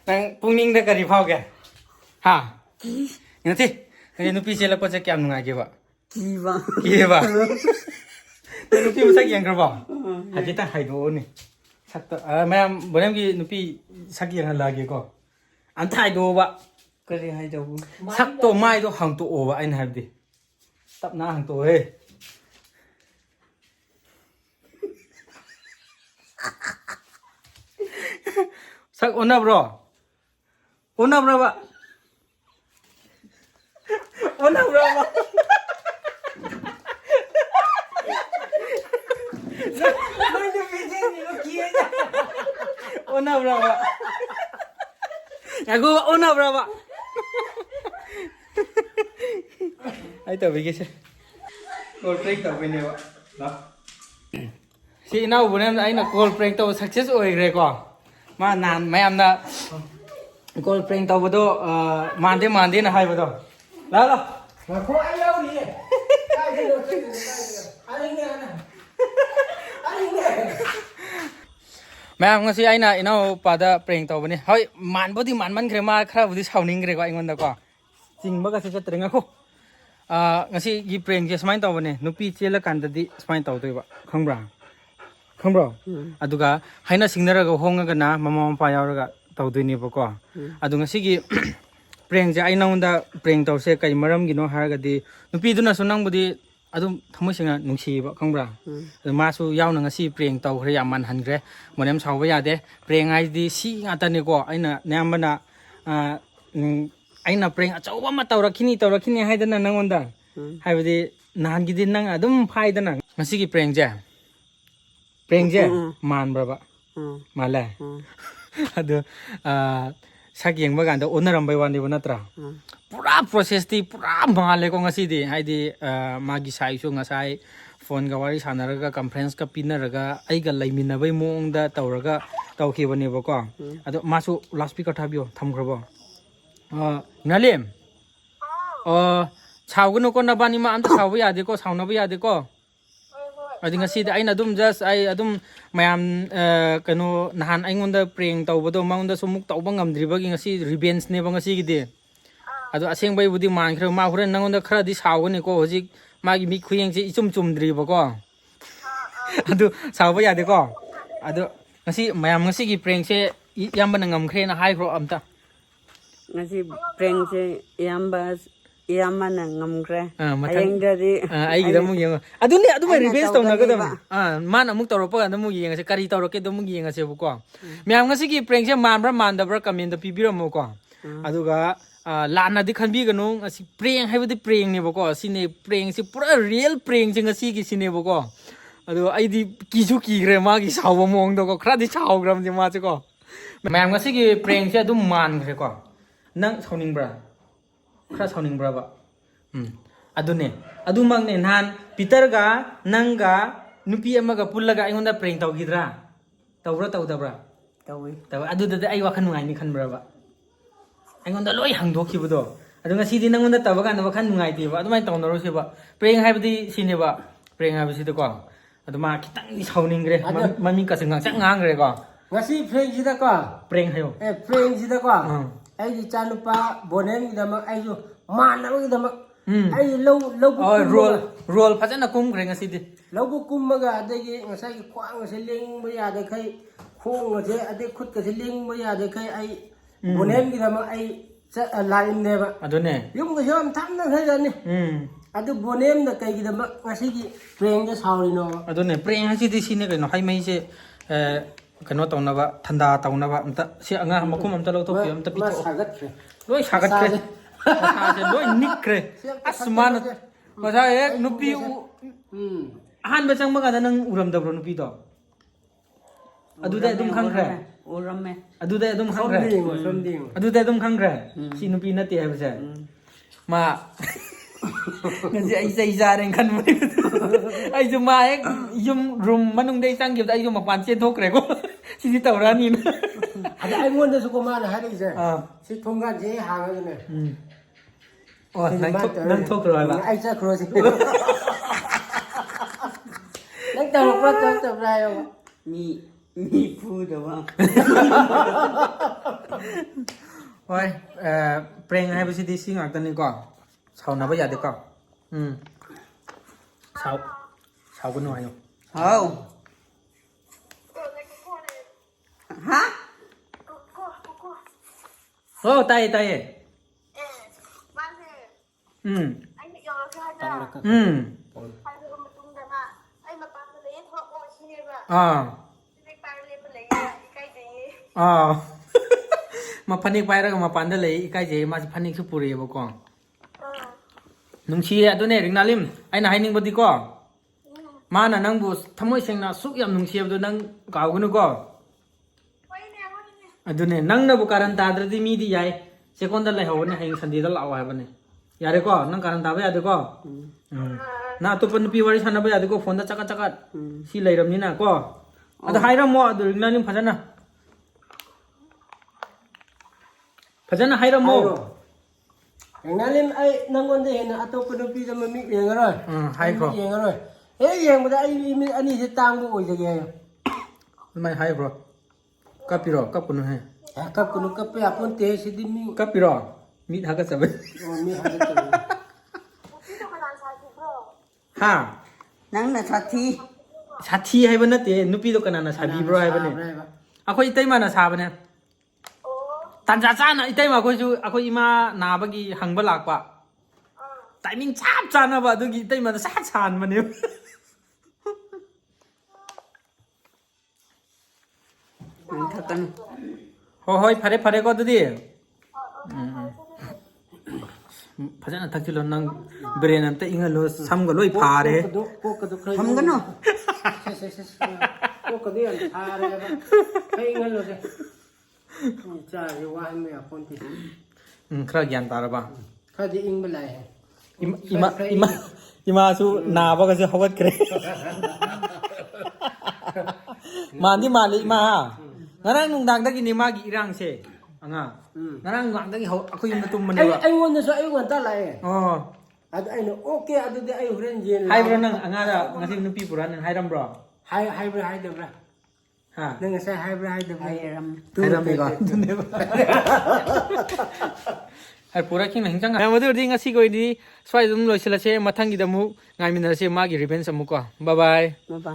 nang pungning da kari phao kya ha ngati ngati nupi chela pa cha kyam nungai ke ba ki ba te nupi masak yang kra ba ha ji ta hai do ni sak ta mayam bonam ki nupi sak yang hala ge ko an thai do ba kari hai do sak to mai do hang to o ba ain ha di tap na hang to he sak ona bro Una brava. Una brava. No le pensé ni lo quiere. Una brava. Aku una brava. Ai tao bị sih. Call prank tao bên này vậy. Đó. Si nào bữa nay anh là call prank tao success rồi rồi con. Mà nàn mấy em đã call prank tàu bado mande mande na hai bado la la 거 알려고 니. 아이고 mẹ ngasi ai na ino pada prank tàu bani hoi man bodi man krema khra bodi sauning gre ko ingon da ko sing ba ka se chatrenga ko ngasi gi prank je smain tàu bani nupi chela kan da di smain tàu toi ba khangbra aduga haina singnara ga honga ga na mama mapa yauraga tàu doi ni ba ko adu ngasi gi prank je ai naunda prank tàu se kai maram gi no har ga di nupi du na sunang bodi adum thamoi singa nungsi ba khangbra ma su yaw na ngasi prank tàu khre ya man han gre monem saw ba ya de prank ai di si nga ta ni ko aina nyam bana aina prank achau ba ma tawrakhini haidana nangonda haibadi nan gi din nang adum phaidana ngasi gi prank je man bra ba mala adu sak yeng ba gan da onaram bai wan de natra pura process ti pura male ko ngasi di haidi magi sai su ngasai phone ga wari sanaraga conference ka pinaraga ai ga laimina bai mong da tawraga tawki bani ba ko adu masu last speaker thabio thamgrabo ngalim chawgunu ko na bani ma am ta sawu ya de ko sauna ba ya de ko adi ngasi da aina dum just ai adum mayam kano nahan aingonda prank tawbado maunda sumuk tawba ngamdriba gi ngasi revenge ne ba ngasi gi de adu aseng bai budi man khra ma huren nangonda khra di sawgani ko hojik magi mi khuyeng ji ichum chumdriba ko adu sawba ya de ko adu ngasi mayam ngasi gi prank se yamba na ngamkhre na hai khro amta ngasi prank se yamba na ngamkre mathang ayeng dari ai gi da mu yeng adu ni adu mai revenge taw na ga dam man amuk tawro pa ga mu yeng se kari tawro ke dum yeng se bu ko mayam ngasi gi prank se man bra man da bra comment da pibiro mo ko adu ga lana di khanbi ganu ngasi prank hai budi prank ne bu ko sine prank se pura real prank je ngasi gi sine bu ko adu ai di kisu ki gre ma gi saw mong do ko khra di saw gram je ma che ko mayam ngasi gi prank se dum man gre ko nang sauning bra khra sauning bra ba ꯑꯗꯨꯅꯦ ꯑꯗꯨꯃꯛꯅꯦ ꯅꯍꯥꯟ ꯄꯤꯇꯔꯒ ꯅꯪꯒ ꯅꯨꯄꯤ ꯑꯃꯒ ꯄꯨꯜꯂꯒ ꯑꯩꯉꯣꯟꯗ ꯄ꯭ꯔꯦꯡ ꯇꯧꯈꯤꯗ꯭ꯔꯥ ꯇꯧꯕ꯭ꯔꯥ ꯇꯧꯗꯕ꯭ꯔꯥ Tawi. ꯇꯧꯋꯦ ꯑꯗꯨꯗꯗꯤ ꯑꯩ ꯋꯥꯈꯜ ꯅꯨꯡꯉꯥꯏꯅꯤ ꯈꯟꯕ꯭ꯔꯕ ꯑꯩꯉꯣꯟda ꯂꯣꯏ ꯍꯪꯗꯣꯛꯈꯤꯕꯗꯣ ꯑꯗꯨ ꯉꯁꯤꯗꯤ ꯅꯪꯉꯣꯟꯗ ꯇꯧꯕ ꯀꯥꯟꯗ ꯋꯥꯈꯜ ꯅꯨꯡꯉꯥꯏꯇꯦꯕ ꯑꯗꯨꯃꯥꯏꯅ ꯇꯧꯅꯔꯣꯏꯁꯦꯕ ꯄ꯭ꯔꯦꯡ ꯍꯥꯏꯕꯗꯤ ꯁꯤꯅꯦꯕ ꯄ꯭ꯔꯦꯡ ꯍꯥꯏꯕꯁꯤꯗꯀꯣ ꯑꯗꯨ ꯃꯥ ꯈꯤꯇꯪꯗꯤ ꯁꯥꯎꯅꯤꯡꯈ꯭ꯔꯦ ꯃꯃꯤꯡꯀꯁꯨ ꯉꯥꯡꯁꯛ ꯉꯥꯡꯈ꯭ꯔꯦꯀꯣ ngasi 프랭시다고 ꯄ꯭ꯔꯦꯡ ꯍꯥꯏꯌꯣ 프랭시다고 응. 아이 짜누빠 보냄기다막 아이도 만나기다막 응. 아이 러브 ꯔꯣꯜ ꯐꯖꯅ ꯀꯨꯝꯈ꯭ꯔꯦ ꯉꯁꯤꯗꯤ ꯂꯧꯕꯨꯛ ꯀꯨꯝꯃꯒ ꯑꯗꯒꯤ ꯉꯁꯥꯏꯒꯤ ꯈ꯭ꯋꯥꯡꯒꯁꯦ ꯂꯦꯡꯕ ꯌꯥꯗꯈꯩ ꯈꯣꯡꯒꯁꯦ ꯑꯗꯩ ꯈꯨꯠꯀꯁꯦ ꯂꯦꯡꯕ ꯌꯥꯗꯈꯩ ꯑꯩ ꯕꯣꯅꯦꯝꯒꯤꯗꯃꯛ ꯑꯩ ꯂꯥꯛꯏꯕꯅꯦꯕ ꯑꯗꯨꯅꯦ ꯌꯨꯝꯒꯁꯨ ꯌꯥꯝ ꯊꯝꯅꯈ꯭ꯔꯖꯥꯠꯅꯤ ꯑꯗꯨ ꯕꯣꯅꯦꯝꯅ ꯀꯩꯒꯤꯗꯃꯛ ꯉꯁꯤꯒꯤ ꯄ꯭ꯔꯦꯡꯗ ꯁꯥꯎꯔꯤꯅꯣ ꯑꯗꯨꯅꯦ ꯄ꯭ꯔꯦꯡ ꯍꯥꯏꯁꯤꯗꯤ ꯁꯤꯅꯦ ꯀꯩꯅꯣ ꯍꯩꯃꯩꯁꯦ ꯀꯩꯅꯣ ꯇꯧꯅꯕ ꯊꯟꯗꯥ ꯇꯧꯅꯕ ꯑꯝꯇ ꯁꯤ ꯑꯉꯥꯡ ꯃꯈꯨꯝ ꯑꯝꯇ ꯂꯧꯊꯣꯛꯄꯤꯌꯨ ꯑꯝꯇ ꯃꯥ ꯄꯤꯊꯣꯛꯑꯣ ꯁꯥꯒꯠꯈ꯭ꯔꯦ ꯂꯣꯏ ꯁꯥꯒꯠꯈ꯭ꯔꯦ ꯃꯁꯥꯁꯦ ꯂꯣꯏ ꯅꯤꯛꯈ꯭ꯔꯦ ꯑꯁ ꯃꯥꯅ ꯉꯁꯥꯏ ꯍꯦꯛ ꯅꯨꯄꯤ ꯑꯍꯥꯟꯕ ꯆꯪꯕ ꯀꯥꯟꯗ ꯅꯪ ꯎꯔꯝꯗꯕ꯭ꯔꯣ ꯅꯨꯄꯤꯗꯣ ꯑꯗꯨꯗꯩ ꯑꯗꯨꯝ ꯈꯪꯈ꯭ꯔꯦ Urame. ꯑꯗꯨꯗꯩ ꯑꯗꯨꯝ ꯈꯪꯈ꯭ꯔꯦ ꯑꯗꯨꯗꯩ ꯑꯗꯨꯝ ꯈꯪꯈ꯭ꯔꯦ ꯁꯤ ꯅꯨꯄꯤ ꯅꯠꯇꯦ ꯍꯥꯏꯕꯁꯦ ꯃꯥ ꯉꯁꯤ ꯑꯩ ꯆꯩ ꯆꯥꯔꯦꯅ ꯈꯟꯕꯅꯦ ꯑꯩꯁꯨ ꯃꯥ ꯍꯦꯛ ꯌꯨꯝ ꯔꯨꯝ ꯃꯅꯨꯡꯗꯩ ꯆꯪꯈꯤꯕꯗ ꯑꯩꯁꯨ ꯃꯄꯥꯟ ꯆꯦꯟꯊꯣꯛꯈ꯭ꯔꯦꯀꯣ ꯁꯤꯗꯤ ꯇꯧꯔꯛꯑꯅꯤꯅ ꯑꯗ ꯑꯩꯉꯣꯟꯗꯁꯨꯀꯣ ꯃꯥꯅ ꯍꯥꯏꯔꯛꯏꯁꯦ ꯁꯤ ꯊꯣꯡꯒꯥꯟꯁꯦ ꯍꯥꯡꯉꯒꯅꯦ ꯑꯣ ꯅꯪ ꯊꯣꯛꯈ꯭ꯔꯣ ꯍꯥꯏꯕ ꯑꯩ ꯆꯠꯈ꯭ꯔꯣ ꯁꯤ ꯅꯪ ꯇꯧꯔꯛꯄ꯭ꯔꯥ ꯇꯧꯔꯛꯇꯕ꯭ꯔꯥ ꯍꯥꯏꯌꯣ Mi pudo ba? ꯍꯣꯏ ꯄ꯭ꯔꯦꯡ ꯍꯥꯏꯕꯁꯤꯗꯤ ꯁꯤ ꯉꯥꯛꯇꯅꯤꯀꯣ ꯁꯥꯎꯅꯕ ꯌꯥꯗꯦꯀꯣ ꯁꯥꯎꯒꯅꯨ ꯍꯥꯏꯌꯣ How? Ha? ꯑꯣ ꯇꯥꯏꯌꯦ ꯇꯥꯏꯌꯦ ꯃꯥꯁꯦ ꯎꯝ ꯑꯩꯅ ꯌꯧꯔꯛꯀꯦ ꯍꯥꯏꯕ꯭ꯔꯥ ꯍꯥꯏꯕ ꯃꯇꯨꯡꯗ ꯃꯥ ꯑꯩ ꯃꯄꯥꯟꯗ ꯂꯩꯌꯦ ꯊꯣꯛꯂꯛꯑꯣ ꯁꯤꯅꯦꯕ ꯐꯅꯦꯛ ꯄꯥꯏꯔ ꯂꯦꯞꯄ ꯂꯩꯌꯦ ꯏꯀꯥꯏꯖꯩꯌꯦ ꯐꯅꯦꯛ ꯄꯥꯏꯔꯒ ꯃꯄꯥꯟꯗ ꯂꯩ ꯏꯀꯥꯏꯖꯩꯌꯦ ꯃꯥꯁꯤ ꯐꯅꯦꯛꯁꯨ ꯄꯨꯔꯛꯑꯦꯕꯀꯣ ꯅꯨꯡꯁꯤꯌꯦ ꯑꯗꯨꯅꯦ ꯔꯤꯡꯅꯥꯂꯤꯝ ꯑꯩꯅ ꯍꯥꯏꯅꯤꯡꯕꯗꯤꯀꯣ ꯃꯥꯅ ꯅꯪꯕꯨ ꯊꯃꯣꯏ ꯁꯦꯡꯅ ꯑꯁꯨꯛ ꯌꯥꯝ ꯅꯨꯡꯁꯤꯕꯗꯣ ꯅꯪ ꯀꯥꯎꯒꯅꯨꯀꯣ ꯑꯗꯨꯅꯦ ꯅꯪꯅꯕꯨ ꯀꯥꯔꯟ ꯇꯥꯗ꯭ꯔꯗꯤ ꯃꯤꯗꯤ ꯌꯥꯏ ꯆꯦꯛꯀꯣꯟꯗ ꯂꯩꯍꯧꯕꯅꯦ ꯍꯌꯦꯡ ꯁꯟꯗꯦꯗ ꯂꯥꯛꯑꯣ ꯍꯥꯏꯕꯅꯦ ꯌꯥꯔꯦꯀꯣ ꯅꯪ ꯀꯥꯔꯟ ꯇꯥꯕ ꯌꯥꯗꯦꯀꯣ ꯅꯪ ꯑꯇꯣꯞꯄ ꯅꯨꯄꯤ ꯋꯥꯔꯤ ꯁꯥꯟꯅꯕ ꯌꯥꯗꯦꯀꯣ ꯐꯣꯟꯗ ꯆꯀꯠ ꯆꯀꯠ ꯁꯤ ꯂꯩꯔꯕꯅꯤꯅ ꯀꯣ ꯑꯗꯣ ꯍꯥꯏꯔꯝꯃꯣ ꯑꯗꯨ ꯔꯤꯡꯅꯥꯂꯤꯝ ꯐꯖꯅ ꯍꯥꯏꯔꯝꯃꯣ ꯔꯤꯡꯅꯥꯂꯤꯝ ꯑꯩ ꯅꯪꯉꯣꯟꯗ ꯍꯦꯟꯅ ꯑꯇꯣꯞꯄ ꯅꯨꯄꯤꯗ ꯃꯃꯤꯠ ꯌꯦꯡꯉꯔꯣꯏ ꯍꯥꯏꯈ꯭ꯔꯣ ꯌꯦꯡꯉꯔꯣꯏ ꯍꯦꯛ ꯌꯦꯡꯕꯗ ꯑꯩ ꯃꯤ ꯑꯅꯤꯁꯦ ꯇꯥꯡꯕ ꯑꯣꯏꯖꯒꯦ ꯍꯥꯏꯌꯣ ꯑꯗꯨꯃꯥꯏꯅ ꯍꯥꯏꯕ꯭ꯔꯣ ꯀꯞꯄꯤꯔꯣ ꯀꯞꯀꯅꯨꯍꯦ ꯀꯞꯀꯅꯨ ꯀꯞꯄ ꯌꯥꯄꯣꯟꯇꯦ ꯁꯤꯗꯤ ꯃꯤ ꯀꯞꯄꯤꯔꯣ ꯃꯤꯠ ꯍꯥꯒꯠꯆꯕ ꯃꯤ ꯍꯥꯏꯒꯠꯆꯕꯅꯤ ꯅꯨꯄꯤꯗꯣ ꯀꯅꯥ ꯁꯥꯈꯤꯕ꯭ꯔꯣ ꯍꯥ Nang nasati. ꯁꯥꯊꯤ ꯍꯥꯏꯕ ꯅꯠꯇꯦ ꯅꯨꯄꯤꯗꯣ ꯀꯅꯥꯅ ꯁꯥꯕꯤꯕ꯭ꯔꯣ ꯍꯥꯏꯕꯅꯦ ꯑꯩꯈꯣꯏ ꯏꯇꯩꯃꯥꯅ ꯁꯥꯕꯅꯦ ꯇꯥꯟꯖꯥ ꯆꯥꯅ ꯏꯇꯩꯃ ꯑꯩꯈꯣꯏꯁꯨ ꯑꯩꯈꯣই ꯏꯃꯥ ꯅꯥꯕꯒꯤ ꯍꯪꯕ ꯂꯥꯛꯄ ꯇꯥꯏꯃꯤꯡ ꯆꯞ ꯆꯥꯅꯕ ꯑꯗꯨꯒꯤ ꯏꯇꯩꯃꯗ ꯁꯥꯟꯕꯅꯦꯕ Nangkakan. ꯍꯣꯏ ꯐꯔꯦ ꯐꯔꯦꯀꯣ ꯑꯗꯨꯗꯤ ꯐꯖꯅ ꯊꯛꯆꯤꯜꯂꯣ ꯅꯪ ꯕ꯭ꯔꯦꯟ ꯑꯝꯇ ꯏꯪꯍꯜꯂꯣ ꯁꯝꯒ ꯂꯣꯏ ꯐꯥꯔꯦ ꯀꯣꯛꯀꯗꯣ ꯈꯔ Hamgano. ꯀꯣꯛꯀꯗꯣ ꯌꯥꯝ ꯐꯥꯔꯦꯕ ꯈꯔ ꯏꯪꯍꯜꯂꯣꯁꯦ ꯆꯥꯁꯦ ꯋꯥꯍꯟꯕ ꯌꯥꯄꯣꯟꯇꯦ ꯈꯔ ꯒ꯭ꯌꯥꯟ ꯇꯥꯔꯕ ꯈꯔꯗꯤ ꯏꯪꯕ ꯂꯥꯛꯑꯦ 이마수 나아버가서 허겁 그래. 만디 말리 이마. 나랑 농당다기 니마기 이랑세. anga. 나랑 농당다기 ako yung natumman diba. ꯑꯩꯉꯣꯟꯗꯁꯨ ꯑꯌꯨꯛ ꯉꯟꯇꯥ ꯂꯥꯛꯑꯦ Oh. ꯑꯗꯨ ꯑꯩꯅ ꯑꯣꯀꯦ ꯑꯗꯨꯗꯤ ꯑꯩ ꯍꯣꯔꯦꯟ ꯌꯦꯟ Haibro nang angada ngasi nupi pura nang hairam bro. 하이브라 하이드브라 Ha. 내가 사 하이브라 하이드브라 Hiram. Hairam iga. Hai pura king nang jang. Madu ding ngasi ko ini swai dum loisilase mathang gi damu ngai minase magi revenge amu ko. Bye bye. Baba.